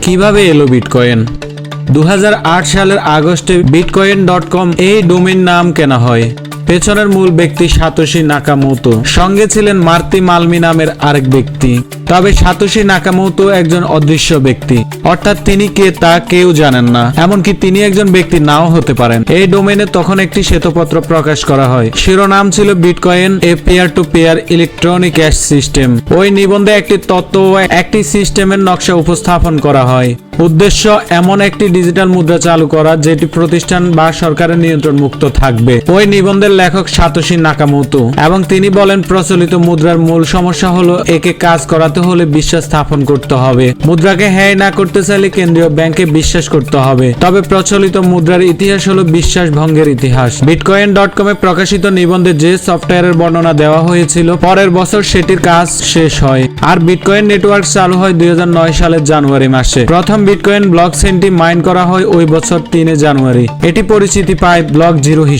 কিভাবে এলো বিটকয়েন? 2008 সালের আগস্টে bitcoin.com এই ডোমেইন নাম কেনা হয়। পেছনের মূল ব্যক্তি সাতোশি নাকামোতো, সঙ্গে ছিলেন মার্তি মালমি নামের আরেক ব্যক্তি। তবে সাতোশি নাকামোতো একজন অদৃশ্য ব্যক্তি, অর্থাৎ তিনি কে তা কেউ জানেন না, এমনকি তিনি একজন ব্যক্তি নাও হতে পারেন। এই ডোমেইনে তখন একটি শ্বেতপত্র প্রকাশ করা হয়, শিরোনাম ছিল bitcoin a peer to peer electronic cash system. ওই নিবন্ধে একটি তত্ত্ব ও একটি সিস্টেমের নকশা উপস্থাপন করা হয়। উদ্দেশ্য এমন একটি ডিজিটাল মুদ্রা চালু করা যেটি প্রতিষ্ঠান বা সরকারের নিয়ন্ত্রণ মুক্ত থাকবে। ওই নিবন্ধের লেখক সাতোশি নাকামোতো, এবং তিনি বলেন প্রচলিত মুদ্রার মূল সমস্যা হলো একে কাজ করাতে হলে বিশ্বাস স্থাপন করতে হবে। মুদ্রাকে হ্যায় না করতে চাইলে কেন্দ্রীয় ব্যাংকে বিশ্বাস করতে হবে। তবে প্রচলিত মুদ্রার ইতিহাস হলো বিশ্বাস ভঙ্গের ইতিহাস। bitcoin.com এ প্রকাশিত নিবন্ধে যে সফটওয়্যারের বর্ণনা দেওয়া হয়েছিল, পরের বছর সেটির কাজ শেষ হয়, আর বিটকয়েন নেটওয়ার্ক চালু হয় 2009 সালের জানুয়ারি মাসে। প্রথম বিটকয়েন ব্লকচেইনটি মাইন করা হয় ওই বছর 3 জানুয়ারি। এটি পরিচিতি পায় ব্লক জিরো হিসেবে।